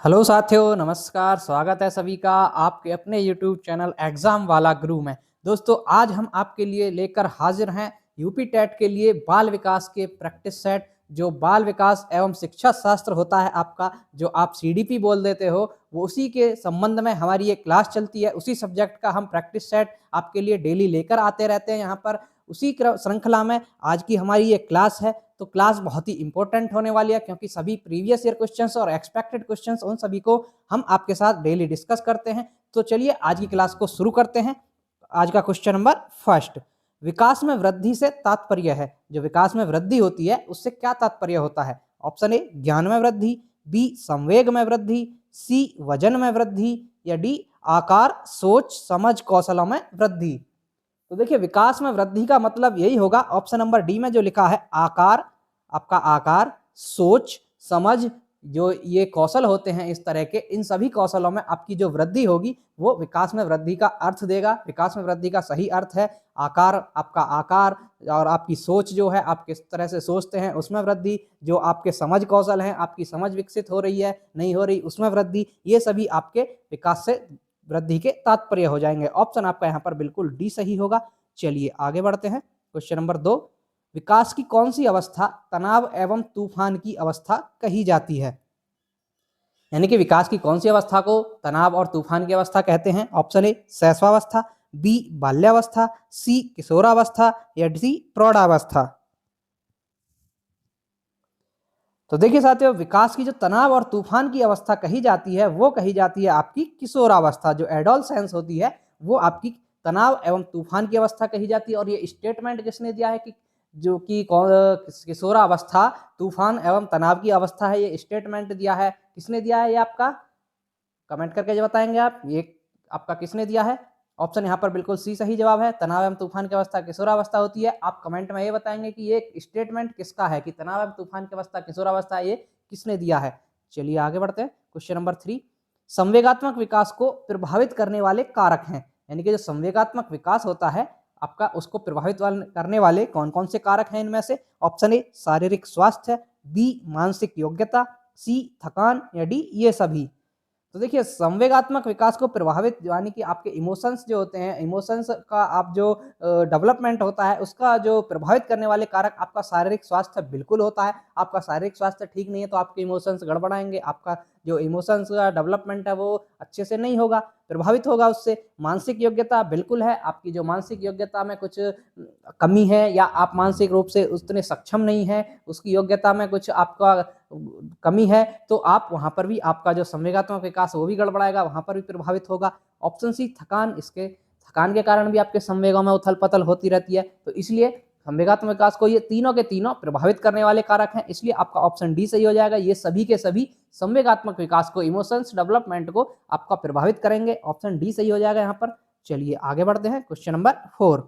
Hello साथियों, नमस्कार। स्वागत है सभी का आपके अपने YouTube चैनल एग्जाम वाला गुरु में। दोस्तों, आज हम आपके लिए लेकर हाजिर हैं यूपी टेट के लिए बाल विकास के प्रैक्टिस सेट। जो बाल विकास एवं शिक्षा शास्त्र होता है आपका, जो आप सीडीपी बोल देते हो, वो उसी के संबंध में हमारी ये क्लास चलती है। उसी सब्जेक्ट का हम प्रैक्टिस सेट आपके लिए डेली लेकर आते रहते हैं यहाँ पर। उसी श्रृंखला में आज की हमारी ये क्लास है। तो क्लास बहुत ही इंपॉर्टेंट होने वाली है, क्योंकि सभी प्रीवियस ईयर क्वेश्चंस और एक्सपेक्टेड क्वेश्चंस उन सभी को हम आपके साथ डेली डिस्कस करते हैं। तो चलिए आज की क्लास को शुरू करते हैं। आज का क्वेश्चन नंबर फर्स्ट, विकास में वृद्धि से तात्पर्य है। जो विकास में वृद्धि होती है उससे क्या तात्पर्य होता है? ऑप्शन ए ज्ञान में वृद्धि, बी संवेग में वृद्धि, सी वजन में वृद्धि, या डी आकार, सोच, समझ, कौशलों में वृद्धि। तो देखिए, विकास में वृद्धि का मतलब यही होगा, ऑप्शन नंबर डी में जो लिखा है आकार, आपका आकार, सोच, समझ, जो ये कौशल होते हैं इस तरह के, इन सभी कौशलों में आपकी जो वृद्धि होगी वो विकास में वृद्धि का अर्थ देगा। विकास में वृद्धि का सही अर्थ है आकार, आपका आकार, और आपकी सोच जो है आप किस तरह से सोचते हैं उसमें वृद्धि, जो आपके समझ कौशल हैं, आपकी समझ विकसित हो रही है नहीं हो रही उसमें वृद्धि, ये सभी आपके विकास से वृद्धि के तात्पर्य हो जाएंगे। ऑप्शन आपका यहाँ पर बिल्कुल डी सही होगा। चलिए आगे बढ़ते हैं। क्वेश्चन नंबर 2, विकास की कौन सी अवस्था तनाव एवं तूफान की अवस्था कही जाती है? यानी कि विकास की कौन सी अवस्था को तनाव और तूफान की अवस्था कहते हैं? ऑप्शन ए शैशवावस्था, बी बाल्यावस्था, सी किशोरावस्था, या डी प्रौढ़ावस्था। तो देखिए साथियों, विकास की जो तनाव और तूफान की अवस्था कही जाती है वो कही जाती है आपकी किशोरावस्था। जो एडोलसेंस होती है वो आपकी तनाव एवं तूफान की अवस्था कही जाती है। और ये स्टेटमेंट किसने दिया है कि जो कि किशोरावस्था तूफान एवं तनाव की अवस्था है, ये स्टेटमेंट दिया है, किसने दिया है? ये आपका कमेंट करके जो बताएंगे आप, ये आपका किसने दिया है? ऑप्शन यहाँ पर बिल्कुल सी सही जवाब है। तनाव एवं तूफान की अवस्था किशोरावस्था होती है। आप कमेंट में ये बताएंगे कि ये स्टेटमेंट किसका है, कि तनाव एवं तूफान की अवस्था किशोरावस्था, ये किसने दिया है। चलिए आगे बढ़ते हैं। क्वेश्चन नंबर 3, संवेगात्मक विकास को प्रभावित करने वाले कारक हैं। यानी कि जो संवेगात्मक विकास होता है आपका, उसको प्रभावित करने वाले कौन कौन से कारक हैं इनमें से? ऑप्शन ए शारीरिक स्वास्थ्य, बी मानसिक योग्यता, सी थकान, या डी ये सभी। तो देखिए, संवेगात्मक विकास को प्रभावित, यानी कि आपके इमोशंस जो होते हैं, इमोशंस का आप जो डेवलपमेंट होता है उसका जो प्रभावित करने वाले कारक आपका शारीरिक स्वास्थ्य बिल्कुल होता है। आपका शारीरिक स्वास्थ्य ठीक नहीं है तो आपके इमोशंस गड़बड़ाएंगे, आपका जो इमोशंस का डेवलपमेंट है वो अच्छे से नहीं होगा, प्रभावित होगा उससे। मानसिक योग्यता बिल्कुल है, आपकी जो मानसिक योग्यता में कुछ कमी है, या आप मानसिक रूप से उतने सक्षम नहीं है, उसकी योग्यता में कुछ आपका कमी है, तो आप वहां पर भी आपका जो संवेगात्मक विकास वो भी गड़बड़ाएगा, वहां पर भी प्रभावित होगा। ऑप्शन सी थकान, इसके थकान के कारण भी आपके संवेगों में उथल पथल होती रहती है। तो इसलिए संवेगात्मक विकास को ये तीनों के तीनों प्रभावित करने वाले कारक हैं, इसलिए आपका ऑप्शन डी सही हो जाएगा। ये सभी के सभी संवेगात्मक विकास को, इमोशंस डेवलपमेंट को आपका प्रभावित करेंगे। ऑप्शन डी सही हो जाएगा यहाँ पर। चलिए आगे बढ़ते हैं। क्वेश्चन नंबर 4,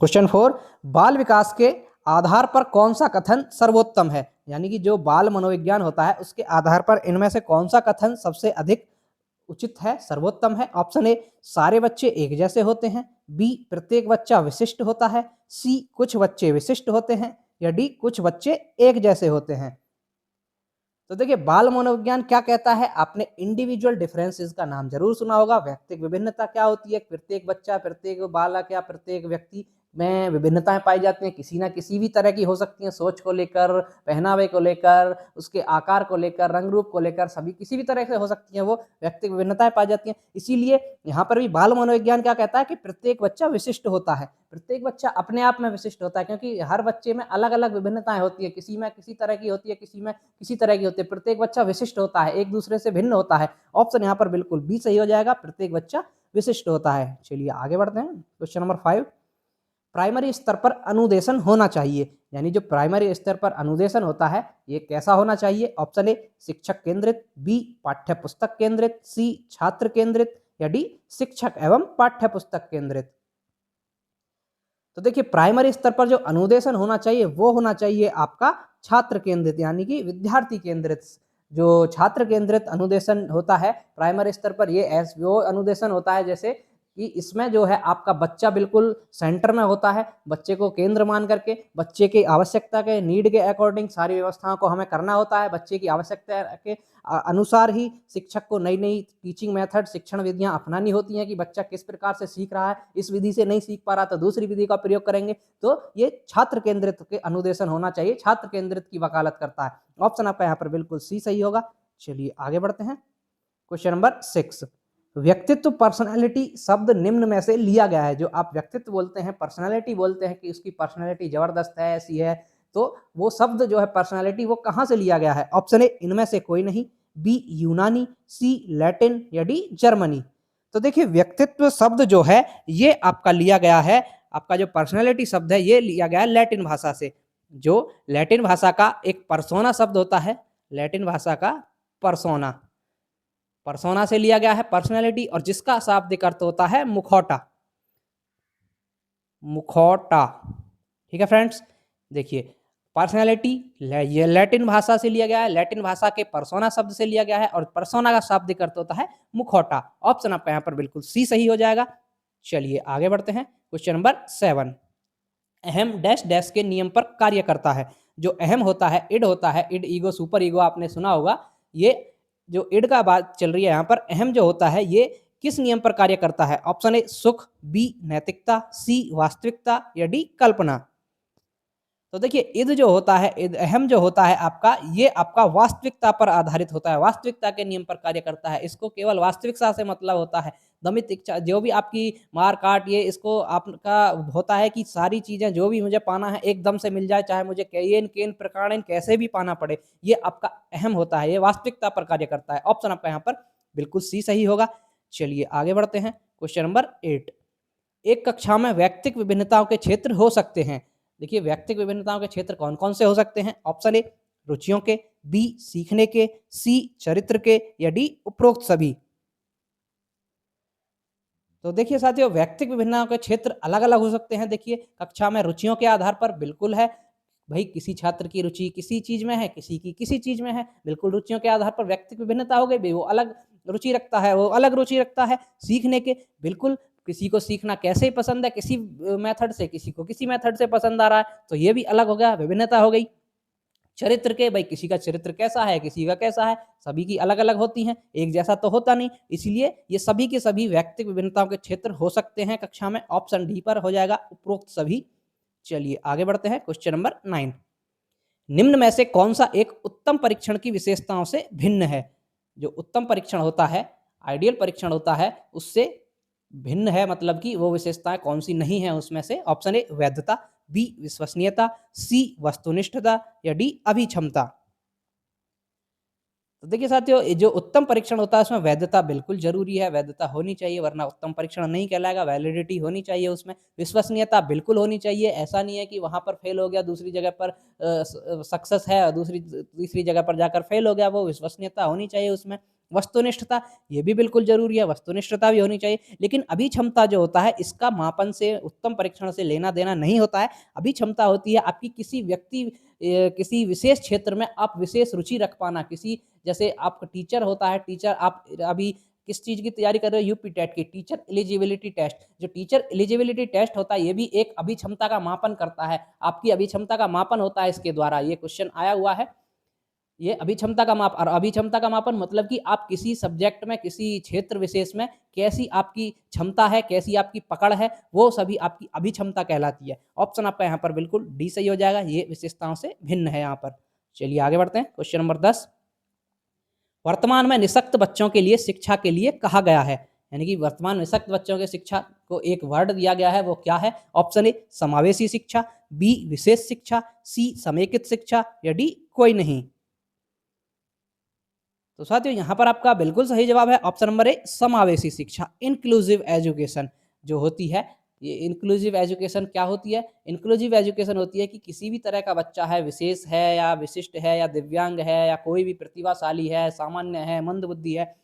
क्वेश्चन 4, बाल विकास के आधार पर कौन सा कथन सर्वोत्तम है? यानी कि जो बाल मनोविज्ञान होता है उसके आधार पर इनमें से कौन सा कथन सबसे अधिक उचित है, सर्वोत्तम है? ऑप्शन ए सारे बच्चे एक जैसे होते हैं, बी प्रत्येक बच्चा विशिष्ट होता है, सी कुछ बच्चे विशिष्ट होते हैं, या डी कुछ बच्चे एक जैसे होते हैं। तो देखिए, बाल मनोविज्ञान क्या कहता है? आपने इंडिविजुअल डिफरेंसेस का नाम जरूर सुना होगा। व्यक्तिगत विभिन्नता क्या होती है? प्रत्येक बच्चा, प्रत्येक बालक या प्रत्येक व्यक्ति में विभिन्नताएं पाई जाती हैं, किसी ना किसी भी तरह की हो सकती हैं, सोच को लेकर, पहनावे को लेकर, उसके आकार को लेकर, रंग रूप को लेकर, सभी किसी भी तरह से हो सकती हैं, वो व्यक्तिगत विभिन्नताएं पाई जाती हैं। इसीलिए यहाँ पर भी बाल मनोविज्ञान क्या कहता है कि प्रत्येक बच्चा विशिष्ट होता है। प्रत्येक बच्चा अपने आप में विशिष्ट होता है, क्योंकि हर बच्चे में अलग अलग विभिन्नताएं होती है, किसी में किसी तरह की होती है, किसी में किसी तरह की होती है। प्रत्येक बच्चा विशिष्ट होता है, एक दूसरे से भिन्न होता है। ऑप्शन यहाँ पर बिल्कुल बी सही हो जाएगा, प्रत्येक बच्चा विशिष्ट होता है। चलिए आगे बढ़ते हैं। क्वेश्चन नंबर 5, प्राइमरी स्तर पर अनुदेशन होना चाहिए। यानी जो प्राइमरी स्तर पर अनुदेशन होता है ये कैसा होना चाहिए? ऑप्शन ए शिक्षक केंद्रित, बी पाठ्य पुस्तक केंद्रित, सी छात्र केंद्रित, या डी शिक्षक एवं पाठ्य पुस्तक केंद्रित। तो देखिए, प्राइमरी स्तर पर जो अनुदेशन होना चाहिए वो होना चाहिए आपका छात्र केंद्रित, यानी कि विद्यार्थी केंद्रित। जो छात्र केंद्रित अनुदेशन होता है प्राइमरी स्तर पर, ये वो अनुदेशन होता है जैसे कि इसमें जो है आपका बच्चा बिल्कुल सेंटर में होता है, बच्चे को केंद्र मान करके बच्चे की आवश्यकता के नीड के अकॉर्डिंग सारी व्यवस्थाओं को हमें करना होता है। बच्चे की आवश्यकता के अनुसार ही शिक्षक को नई-नई टीचिंग मेथड, शिक्षण विधियाँ अपनानी होती हैं कि बच्चा किस प्रकार से सीख रहा है, इस विधि से नहीं सीख पा रहा तो दूसरी विधि का प्रयोग करेंगे। तो ये छात्र केंद्रित के अनुदेशन होना चाहिए, छात्र केंद्रित की वकालत करता है। ऑप्शन आपका यहाँ पर बिल्कुल सी सही होगा। चलिए आगे बढ़ते हैं। क्वेश्चन नंबर 6, व्यक्तित्व पर्सनैलिटी शब्द निम्न में से लिया गया है। जो आप व्यक्तित्व बोलते हैं, पर्सनैलिटी बोलते हैं कि उसकी पर्सनैलिटी जबरदस्त है, ऐसी है, तो वो शब्द जो है पर्सनैलिटी वो कहाँ से लिया गया है? ऑप्शन ए इनमें से कोई नहीं, बी यूनानी, सी लैटिन या डी जर्मनी। तो देखिए व्यक्तित्व शब्द जो है ये आपका लिया गया है, आपका जो पर्सनैलिटी शब्द है ये लिया गया है लैटिन भाषा से। जो लैटिन भाषा का एक पर्सोना शब्द होता है, लैटिन भाषा का पर्सोना, पर्सोना से लिया गया है पर्सनैलिटी, और जिसका शाब्दिक अर्थ होता है मुखौटा, मुखौटा। ठीक है फ्रेंड्स, देखिए पर्सनैलिटी ये लैटिन भाषा से लिया गया है, लैटिन भाषा के पर्सोना शब्द से लिया गया है, और पर्सोना का शाब्दिक अर्थ होता है मुखौटा। ऑप्शन आपका यहाँ पर बिल्कुल सी सही हो जाएगा। चलिए आगे बढ़ते हैं। क्वेश्चन नंबर 7, अहम डैश डैश के नियम पर कार्य करता है। जो अहम होता है, इड होता है, इड ईगो सुपर ईगो आपने सुना होगा। ये जो इड का बात चल रही है यहाँ पर, अहम जो होता है ये किस नियम पर कार्य करता है? ऑप्शन ए सुख, बी नैतिकता, सी वास्तविकता या डी कल्पना। तो देखिए इद जो होता है, इद अहम जो होता है आपका, ये आपका वास्तविकता पर आधारित होता है, वास्तविकता के नियम पर कार्य करता है। इसको केवल वास्तविकता से मतलब होता है। दमित इच्छा जो भी आपकी मार काट, ये इसको आपका होता है कि सारी चीजें जो भी मुझे पाना है एकदम से मिल जाए, चाहे मुझे केन केन प्रकारेण कैसे भी पाना पड़े, ये आपका अहम होता है, ये वास्तविकता पर कार्य करता है। ऑप्शन आपका यहाँ पर बिल्कुल सी सही होगा। चलिए आगे बढ़ते हैं। क्वेश्चन नंबर 8, एक कक्षा में व्यक्तिक विभिन्नताओं के क्षेत्र हो सकते हैं। देखिए व्यक्तिक विभिन्नताओं के क्षेत्र कौन कौन से हो सकते हैं? ऑप्शन ए रुचियों के, बी सीखने के, सी चरित्र के या डी उपरोक्त सभी। तो देखिए साथियों व्यक्तिक विभिन्नताओं के क्षेत्र अलग अलग हो सकते हैं। देखिए कक्षा में रुचियों के आधार पर बिल्कुल है, भाई किसी छात्र की रुचि किसी चीज में है, किसी की किसी चीज में है, बिल्कुल रुचियों के आधार पर व्यक्तिक विभिन्नता हो गई, भाई वो अलग रुचि रखता है, वो अलग रुचि रखता है। सीखने के, बिल्कुल किसी को सीखना कैसे पसंद है, किसी मेथड से, किसी को किसी मेथड से पसंद आ रहा है, तो ये भी अलग हो गया, विभिन्नता हो गई। चरित्र के, भाई किसी का चरित्र कैसा है, किसी का कैसा है, सभी की अलग अलग होती हैं, एक जैसा तो होता नहीं, इसलिए ये सभी के सभी व्यक्तिक विभिन्नताओं के क्षेत्र हो सकते हैं कक्षा में। ऑप्शन डी पर हो जाएगा उपरोक्त सभी। चलिए आगे बढ़ते हैं। क्वेश्चन नंबर 9, निम्न में से कौन सा एक उत्तम परीक्षण की विशेषताओं से भिन्न है? जो उत्तम परीक्षण होता है, आइडियल परीक्षण होता है, उससे भिन्न है, मतलब कि वो विशेषताएं कौन सी नहीं है उसमें से? ऑप्शन ए वैधता, बी विश्वसनीयता, सी वस्तुनिष्ठता या डी अभिक्षमता। तो देखिए साथियों ये जो उत्तम परीक्षण होता है उसमें वैधता बिल्कुल जरूरी है, वैधता होनी चाहिए, वरना उत्तम परीक्षण नहीं कहलाएगा। वैलिडिटी होनी चाहिए उसमें, विश्वसनीयता बिल्कुल होनी चाहिए। ऐसा नहीं है कि वहां पर फेल हो गया, दूसरी जगह पर सक्सेस है, और तीसरी जगह पर जाकर फेल हो गया, वो विश्वसनीयता होनी चाहिए उसमें। वस्तुनिष्ठता ये भी बिल्कुल जरूरी है, वस्तुनिष्ठता भी होनी चाहिए। लेकिन अभिक्षमता जो होता है इसका मापन से, उत्तम परीक्षण से लेना देना नहीं होता है। अभिक्षमता होती है आपकी किसी व्यक्ति किसी विशेष क्षेत्र में आप विशेष रुचि रख पाना। किसी जैसे आपका टीचर होता है, टीचर आप अभी किस चीज की तैयारी कर रहे हो? यूपी टेट की, टीचर एलिजिबिलिटी टेस्ट। जो टीचर एलिजिबिलिटी टेस्ट होता है ये भी एक अभिक्षमता का मापन करता है, आपकी अभिक्षमता का मापन होता है इसके द्वारा। ये क्वेश्चन आया हुआ है, ये अभिक्षमता का माप, और अभिक्षमता का मापन मतलब कि आप किसी सब्जेक्ट में, किसी क्षेत्र विशेष में कैसी आपकी क्षमता है, कैसी आपकी पकड़ है, वो सभी आपकी अभिक्षमता कहलाती है। ऑप्शन आपका यहाँ पर बिल्कुल डी सही हो जाएगा, ये विशेषताओं से भिन्न है यहाँ पर। चलिए आगे बढ़ते हैं। क्वेश्चन नंबर 10, वर्तमान में निःशक्त बच्चों के लिए शिक्षा के लिए कहा गया है, यानी कि वर्तमान निःशक्त बच्चों के शिक्षा को एक वर्ड दिया गया है, वो क्या है? ऑप्शन ए समावेशी शिक्षा, बी विशेष शिक्षा, सी समेकित शिक्षा या डी कोई नहीं। तो साथियों यहाँ पर आपका बिल्कुल सही जवाब है ऑप्शन नंबर ए समावेशी शिक्षा। इंक्लूसिव एजुकेशन जो होती है, ये इंक्लूसिव एजुकेशन क्या होती है? इंक्लूसिव एजुकेशन होती है कि किसी भी तरह का बच्चा है, विशेष है या विशिष्ट है या दिव्यांग है या कोई भी प्रतिभाशाली है, सामान्य है, मंदबुद्धि है,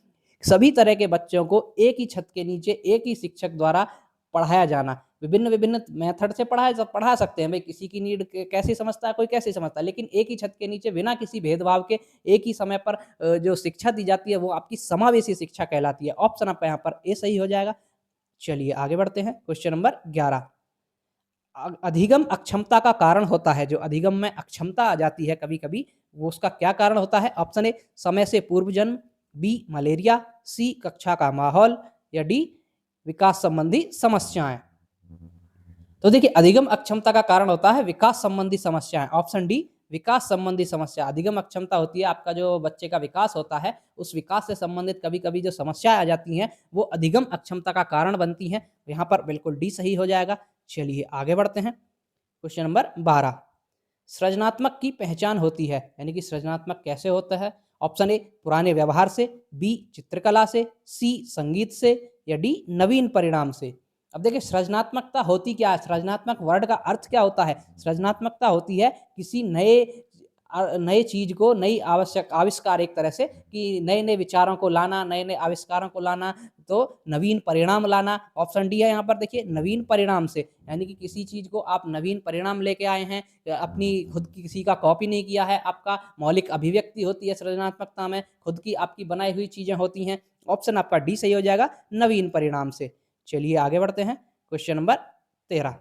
सभी तरह के बच्चों को एक ही छत के नीचे एक ही शिक्षक द्वारा पढ़ाया जाना। विभिन्न विभिन्न मेथड से पढ़ा सकते हैं, भाई किसी की नीड कैसी समझता है, कोई कैसी समझता है, लेकिन एक ही छत के नीचे बिना किसी भेदभाव के एक ही समय पर जो शिक्षा दी जाती है वो आपकी समावेशी शिक्षा कहलाती है। ऑप्शन आपका यहाँ पर ए सही हो जाएगा। चलिए आगे बढ़ते हैं। क्वेश्चन नंबर 11, अधिगम अक्षमता का कारण होता है। जो अधिगम में अक्षमता आ जाती है कभी कभी, वो उसका क्या कारण होता है? ऑप्शन ए, समय से पूर्व जन्म, बी, मलेरिया, सी, कक्षा का माहौल, या डी, विकास संबंधी समस्याएं। तो देखिए, अधिगम अक्षमता का कारण होता है विकास संबंधी समस्याएं। ऑप्शन डी, विकास संबंधी समस्या। अधिगम अक्षमता होती है आपका जो बच्चे का विकास होता है, उस विकास से संबंधित कभी कभी जो समस्याएं आ जाती हैं वो अधिगम अक्षमता का कारण बनती हैं। यहाँ पर बिल्कुल डी सही हो जाएगा। चलिए आगे बढ़ते हैं। क्वेश्चन नंबर 12, सृजनात्मक की पहचान होती है, यानी कि सृजनात्मक कैसे होता है? ऑप्शन ए, पुराने व्यवहार से, बी, चित्रकला से, सी, संगीत से, या डी, नवीन परिणाम से। अब देखिए, सृजनात्मकता होती क्या है? सृजनात्मक वर्ड का अर्थ क्या होता है? सृजनात्मकता होती है किसी नए चीज को, नई आवश्यक आविष्कार, एक तरह से कि नए नए विचारों को लाना, नए नए आविष्कारों को लाना, तो नवीन परिणाम लाना। ऑप्शन डी है यहाँ पर। देखिए, नवीन परिणाम से, यानी कि किसी चीज को आप नवीन परिणाम लेके आए हैं, अपनी खुद की किसी का कॉपी नहीं किया है, आपका मौलिक अभिव्यक्ति होती है सृजनात्मकता में, खुद की आपकी बनाई हुई चीजें होती हैं। ऑप्शन आपका डी सही हो जाएगा, नवीन परिणाम से। चलिए आगे बढ़ते हैं। क्वेश्चन नंबर 13,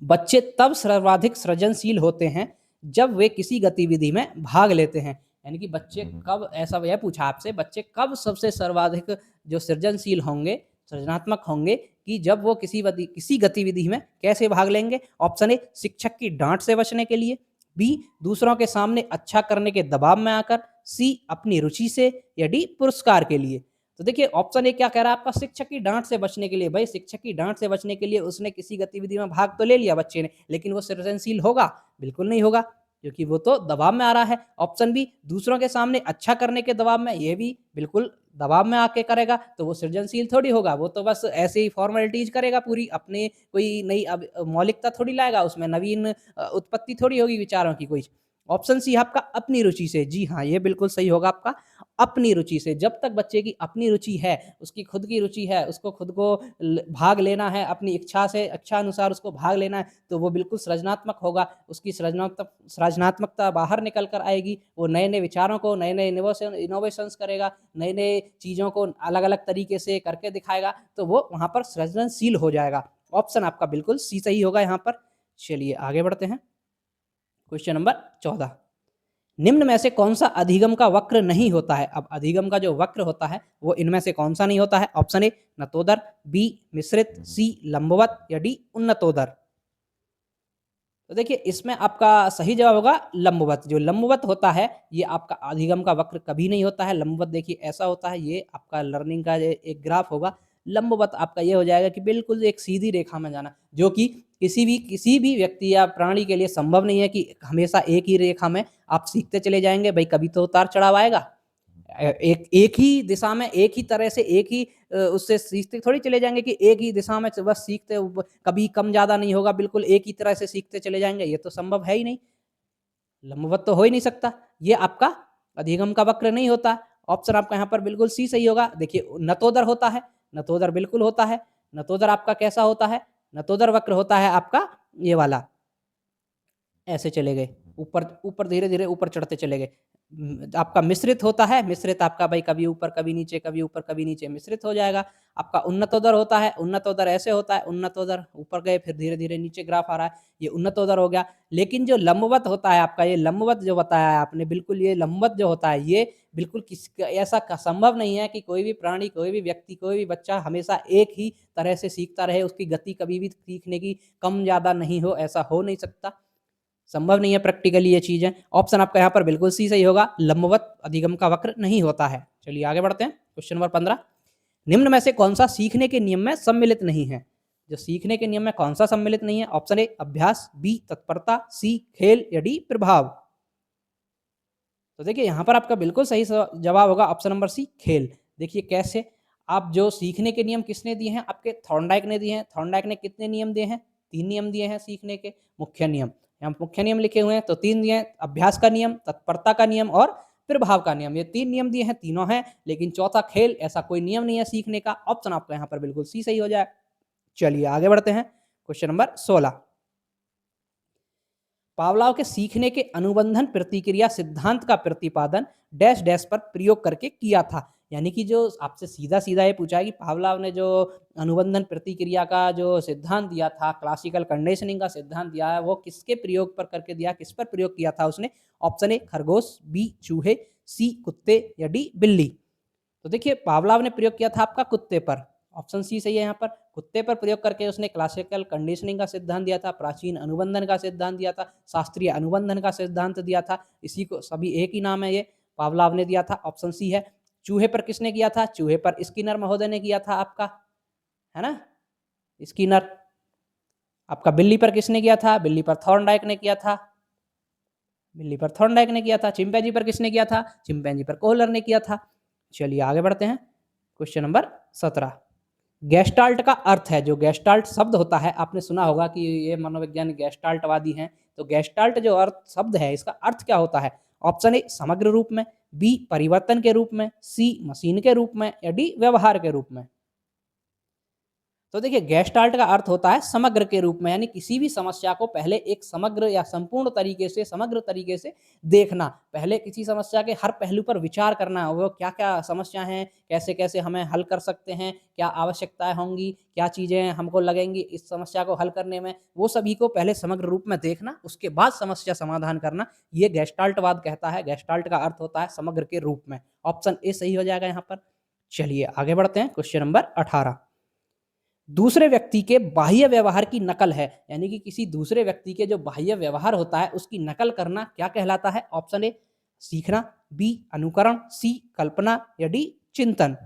बच्चे तब सर्वाधिक सृजनशील होते हैं जब वे किसी गतिविधि में भाग लेते हैं। यानी कि बच्चे कब, ऐसा यह पूछा आपसे, बच्चे कब सबसे सर्वाधिक जो सृजनशील होंगे, सृजनात्मक होंगे, कि जब वो किसी गतिविधि में कैसे भाग लेंगे? ऑप्शन ए, शिक्षक की डांट से बचने के लिए, बी, दूसरों के सामने अच्छा करने के दबाव में आकर, सी, अपनी रुचि से, या डी, पुरस्कार के लिए। तो देखिए, ऑप्शन ए क्या कह रहा है आपका? शिक्षक की डांट से बचने के लिए। भाई, शिक्षक की डांट से बचने के लिए उसने किसी गतिविधि में भाग तो ले लिया बच्चे ने, लेकिन वो सृजनशील होगा? बिल्कुल नहीं होगा, क्योंकि वो तो दबाव में आ रहा है। ऑप्शन बी, दूसरों के सामने अच्छा करने के दबाव में, ये भी बिल्कुल दबाव में आके करेगा, तो वो सृजनशील थोड़ी होगा। वो तो बस ऐसे ही फॉर्मेलिटीज करेगा पूरी, अपने कोई नई मौलिकता थोड़ी लाएगा, उसमें नवीन उत्पत्ति थोड़ी होगी विचारों की कोई। ऑप्शन सी आपका, अपनी रुचि से। जी हाँ, ये बिल्कुल सही होगा आपका, अपनी रुचि से। जब तक बच्चे की अपनी रुचि है, उसकी खुद की रुचि है, उसको खुद को भाग लेना है, अपनी इच्छा से, इच्छा अनुसार उसको भाग लेना है, तो वो बिल्कुल सृजनात्मक होगा। उसकी सृजनात्मकता बाहर निकल कर आएगी। वो नए नए विचारों को, नए नए इनोवेशंस करेगा, नए नए चीज़ों को अलग अलग तरीके से करके दिखाएगा, तो वो वहाँ पर सृजनशील हो जाएगा। ऑप्शन आपका बिल्कुल सी सही होगा यहाँ पर। चलिए आगे बढ़ते हैं। क्वेश्चन नंबर 14, निम्न में से कौन सा अधिगम का वक्र नहीं होता है? अब अधिगम का जो वक्र होता है वो इनमें से कौन सा नहीं होता है? ऑप्शन ए, नतोदर, बी, मिश्रित, सी, लंबवत, या डी, उन्नतोदर। तो देखिए, इसमें आपका सही जवाब होगा लंबवत। जो लंबवत होता है ये आपका अधिगम का वक्र कभी नहीं होता है। लंबवत देखिए ऐसा होता है, ये आपका लर्निंग का एक ग्राफ होगा। लंबवत आपका ये हो जाएगा कि बिल्कुल एक सीधी रेखा में जाना, जो कि किसी भी व्यक्ति या प्राणी के लिए संभव नहीं है कि हमेशा एक ही रेखा में आप सीखते चले जाएंगे। भाई, कभी तो उतार चढ़ाव आएगा। एक ही दिशा में, एक ही तरह से, एक ही उससे सीखते थोड़ी चले जाएंगे कि एक ही दिशा में बस सीखते, कभी कम ज्यादा नहीं होगा, बिल्कुल एक ही तरह से सीखते चले जाएंगे, ये तो संभव है ही नहीं। लंबवत तो हो ही नहीं सकता, ये आपका अधिगम का वक्र नहीं होता। ऑप्शन आपका यहाँ पर बिल्कुल सी सही होगा। देखिए, नतोदर होता है, नतोदर बिल्कुल होता है। नतोदर आपका कैसा होता है? नतोदर वक्र होता है आपका ये वाला, ऐसे चले गए ऊपर ऊपर, धीरे धीरे ऊपर चढ़ते चले गए। आपका मिश्रित होता है, मिश्रित आपका भाई कभी ऊपर कभी नीचे, कभी ऊपर कभी नीचे, मिश्रित हो जाएगा। आपका उन्नतोदर होता है, उन्नतोदर ऐसे होता है, उन्नतोदर ऊपर गए फिर धीरे धीरे नीचे ग्राफ आ रहा है, ये उन्नतोदर हो गया। लेकिन जो लंबवत होता है आपका, ये लंबवत जो बताया है आपने, बिल्कुल ये लंबवत जो होता है, ये बिल्कुल ऐसा संभव नहीं है कि कोई भी प्राणी, कोई भी व्यक्ति, कोई भी बच्चा हमेशा एक ही तरह से सीखता रहे, उसकी गति कभी भी सीखने की कम ज्यादा नहीं हो, ऐसा हो नहीं सकता, संभव नहीं है प्रैक्टिकली ये चीजें। ऑप्शन आपका यहाँ पर बिल्कुल सी सही होगा, लंबवत अधिगम का वक्र नहीं होता है। चलिए आगे बढ़ते हैं। क्वेश्चन नंबर 15, निम्न में से कौन सा सीखने के नियम में सम्मिलित नहीं है? जो सीखने के नियम में कौन सा सम्मिलित नहीं है? ऑप्शन ए, अभ्यास, बी, तत्परता, सी, खेल, या डी, प्रभाव। तो देखिए, यहाँ पर आपका बिल्कुल सही जवाब होगा ऑप्शन नंबर सी, खेल। देखिए कैसे, आप जो सीखने के नियम किसने दिए हैं? आपके थॉर्नडाइक ने दिए हैं। थॉर्नडाइक ने कितने नियम दिए हैं? 3 नियम दिए हैं सीखने के, मुख्य नियम। यहाँ मुख्य नियम लिखे हुए हैं तो 3 दिए हैं, अभ्यास का नियम, तत्परता का नियम और प्रभाव का नियम। ये 3 नियम दिए हैं, तीनों हैं, लेकिन चौथा खेल, ऐसा कोई नियम नहीं है सीखने का। ऑप्शन आपका यहाँ पर बिल्कुल सी सही हो जाए। चलिए आगे बढ़ते हैं। क्वेश्चन नंबर 16, पावलाव के सीखने के अनुबंधन प्रतिक्रिया सिद्धांत का प्रतिपादन डैश डैश पर प्रयोग करके किया था। यानी कि जो आपसे सीधा-सीधा ये पूछा है कि पावलोव ने जो अनुबंधन प्रतिक्रिया का जो सिद्धांत दिया था, क्लासिकल कंडीशनिंग का सिद्धांत दिया है, वो किसके प्रयोग पर करके दिया, किस पर प्रयोग किया था उसने? ऑप्शन ए खरगोश, बी चूहे, सी कुत्ते या डी बिल्ली। तो देखिए पावलोव ने प्रयोग किया था आपका कुत्ते पर, ऑप्शन सी सही है यहाँ पर। कुत्ते पर प्रयोग करके उसने क्लासिकल कंडीशनिंग का सिद्धांत दिया था, प्राचीन अनुबंधन का सिद्धांत दिया था, शास्त्रीय अनुबंधन का सिद्धांत दिया था। इसी को सभी एक ही नाम है ये, पावलोव ने दिया था, ऑप्शन सी है। चूहे पर किसने किया था? चूहे पर स्किनर महोदय ने किया था आपका, है ना, स्किनर। आपका बिल्ली पर किसने किया था? बिल्ली पर थॉर्नडाइक ने किया था, बिल्ली पर थॉर्नडाइक ने किया था। चिंपैंजी पर किसने किया था? चिंपैंजी पर कोहलर ने किया था। चलिए आगे बढ़ते हैं, क्वेश्चन नंबर 17। गेस्टाल्ट का अर्थ है, जो गेस्टाल्ट शब्द होता है, आपने सुना होगा कि ये मनोवैज्ञानिक गेस्टाल्टवादी हैं, तो गेस्टाल्ट जो अर्थ शब्द है इसका अर्थ क्या होता है? ऑप्शन ए समग्र रूप में, बी परिवर्तन के रूप में, सी मशीन के रूप में या डी व्यवहार के रूप में। तो देखिए गेस्टाल्ट का अर्थ होता है समग्र के रूप में, यानी किसी भी समस्या को पहले एक समग्र या संपूर्ण तरीके से, समग्र तरीके से देखना। पहले किसी समस्या के हर पहलू पर विचार करना, वो क्या-क्या समस्या हैं, कैसे-कैसे हमें हल कर सकते हैं, क्या आवश्यकताएँ होंगी, क्या चीज़ें हमको लगेंगी इस समस्या को हल करने में, वो सभी को पहले समग्र रूप में देखना, उसके बाद समस्या समाधान करना, ये गेस्टाल्टवाद कहता है। गेस्टाल्ट का अर्थ होता है समग्र के रूप में। ऑप्शन ए सही हो जाएगा यहाँ पर। चलिए आगे बढ़ते हैं, क्वेश्चन नंबर 18। दूसरे व्यक्ति के बाह्य व्यवहार की नकल है, यानी कि किसी दूसरे व्यक्ति के जो बाह्य व्यवहार होता है उसकी नकल करना क्या कहलाता है? ऑप्शन ए सीखना, बी अनुकरण, सी कल्पना या डी चिंतन।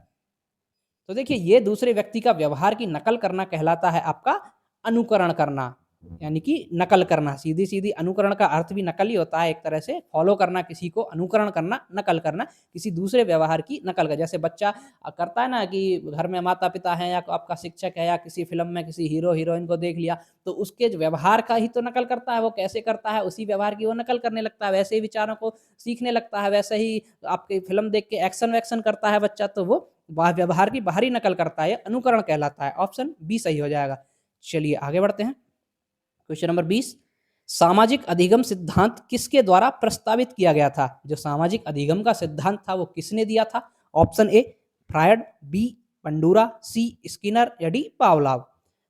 तो देखिए ये दूसरे व्यक्ति का व्यवहार की नकल करना कहलाता है आपका अनुकरण करना, यानी कि नकल करना। सीधी-सीधी अनुकरण का अर्थ भी नकल ही होता है, एक तरह से फॉलो करना किसी को, अनुकरण करना, नकल करना, किसी दूसरे व्यवहार की नकल का। जैसे बच्चा करता है ना कि घर में माता-पिता हैं या आपका शिक्षक है या किसी फ़िल्म में किसी हीरो-हीरोइन को देख लिया, तो उसके जो व्यवहार का ही तो नकल करता है, वो कैसे करता है उसी व्यवहार की वो नकल करने लगता है, वैसे ही विचारों को सीखने लगता है, वैसे ही आपकी फ़िल्म देख के एक्शन-वैक्शन करता है बच्चा, तो वो व्यवहार की बाहरी नकल करता है, ये अनुकरण कहलाता है। ऑप्शन बी सही हो जाएगा। चलिए आगे बढ़ते हैं, क्वेश्चन नंबर 20। सामाजिक अधिगम सिद्धांत किसके द्वारा प्रस्तावित किया गया था? जो सामाजिक अधिगम का सिद्धांत था वो किसने दिया था? Option A Freud, B Bandura, C Skinner या डी पावलोव।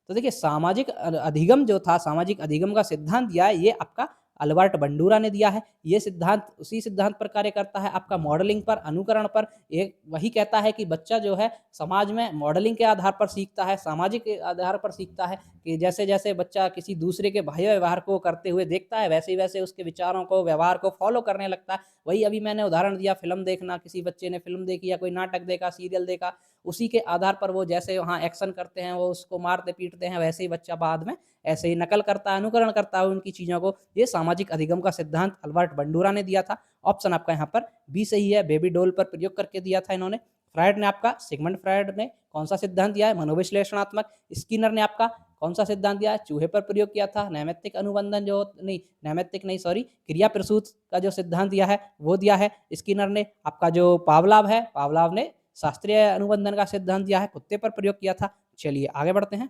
तो देखिए सामाजिक अधिगम जो था, सामाजिक अधिगम का सिद्धांत दिया है ये आपका अल्बर्ट बंडूरा ने दिया है। ये सिद्धांत उसी सिद्धांत पर कार्य करता है आपका मॉडलिंग पर, अनुकरण पर। एक वही कहता है कि बच्चा जो है समाज में मॉडलिंग के आधार पर सीखता है, सामाजिक आधार पर सीखता है, कि जैसे-जैसे बच्चा किसी दूसरे के बाह्य व्यवहार को करते हुए देखता है, वैसे ही वैसे उसके विचारों को, व्यवहार को फ़ॉलो करने लगता है। वही अभी मैंने उदाहरण दिया फ़िल्म देखना, किसी बच्चे ने फ़िल्म देखी या कोई नाटक देखा, सीरियल देखा, उसी के आधार पर वो जैसे वहाँ एक्शन करते हैं, वो उसको मारते-पीटते हैं, वैसे ही बच्चा बाद में ऐसे ही नकल करता है, अनुकरण करता है उनकी चीज़ों को। ये सामाजिक अधिगम का सिद्धांत अल्बर्ट बंडूरा ने दिया था। ऑप्शन आपका यहाँ पर बी सही है, बेबी डॉल पर प्रयोग करके दिया था इन्होंने। फ्रायड ने आपका, सिगमंड फ्रायड ने कौन-सा सिद्धांत दिया है? मनोविश्लेषणात्मक। स्किनर ने आपका कौन-सा सिद्धांत दिया है? चूहे पर प्रयोग किया था। नैमित्तिक अनुबंधन जो नहीं, नैमित्तिक नहीं सॉरी, क्रिया प्रसूत का जो सिद्धांत दिया है वो दिया है स्किनर ने। आपका जो पावलोव है, पावलोव ने शास्त्रीय अनुबंधन का सिद्धांत दिया है, कुत्ते पर प्रयोग किया था। चलिए आगे बढ़ते हैं,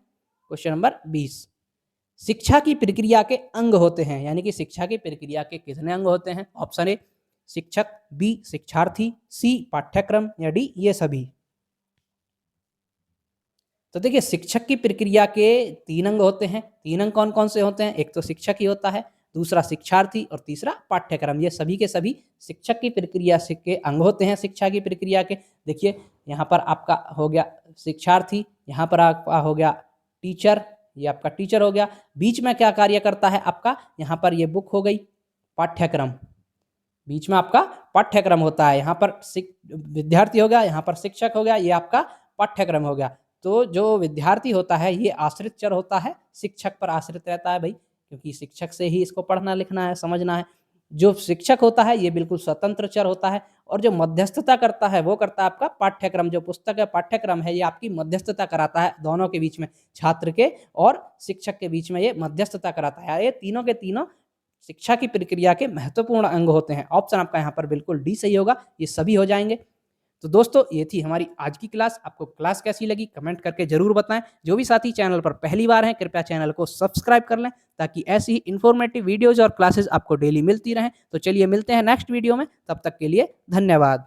क्वेश्चन नंबर 20। शिक्षा की प्रक्रिया के अंग होते हैं, यानी कि शिक्षा की प्रक्रिया के कितने अंग होते हैं? ऑप्शन ए शिक्षक, बी शिक्षार्थी, सी पाठ्यक्रम या डी ये सभी। तो देखिए शिक्षक की प्रक्रिया के 3 अंग होते हैं। 3 अंग कौन-कौन से होते हैं? एक तो शिक्षक ही होता है, दूसरा शिक्षार्थी और तीसरा पाठ्यक्रम। ये सभी के सभी शिक्षक की प्रक्रिया से के अंग होते हैं, शिक्षा की प्रक्रिया के। देखिए यहाँ पर आपका हो गया शिक्षार्थी, यहाँ पर आपका हो गया टीचर, ये आपका टीचर हो गया। बीच में क्या कार्य करता है आपका? यहाँ पर ये बुक हो गई पाठ्यक्रम। बीच में आपका पाठ्यक्रम होता है, यहाँ पर विद्यार्थी हो गया, यहाँ पर शिक्षक हो गया, ये आपका पाठ्यक्रम हो गया। तो जो विद्यार्थी होता है ये आश्रित चर होता है, शिक्षक पर आश्रित रहता है भाई, क्योंकि शिक्षक से ही इसको पढ़ना लिखना है, समझना है। जो शिक्षक होता है ये बिल्कुल स्वतंत्र चर होता है, और जो मध्यस्थता करता है वो करता है आपका पाठ्यक्रम। जो पुस्तक है, पाठ्यक्रम है, ये आपकी मध्यस्थता कराता है दोनों के बीच में, छात्र के और शिक्षक के बीच में ये मध्यस्थता कराता है। ये तीनों के तीनों शिक्षा की प्रक्रिया के महत्वपूर्ण अंग होते हैं। ऑप्शन आपका यहाँ पर बिल्कुल डी सही होगा, ये सभी हो जाएंगे। तो दोस्तों ये थी हमारी आज की क्लास। आपको क्लास कैसी लगी कमेंट करके जरूर बताएं। जो भी साथी चैनल पर पहली बार हैं कृपया चैनल को सब्सक्राइब कर लें, ताकि ऐसी ही इन्फॉर्मेटिव वीडियोज और क्लासेस आपको डेली मिलती रहें। तो चलिए मिलते हैं नेक्स्ट वीडियो में, तब तक के लिए धन्यवाद।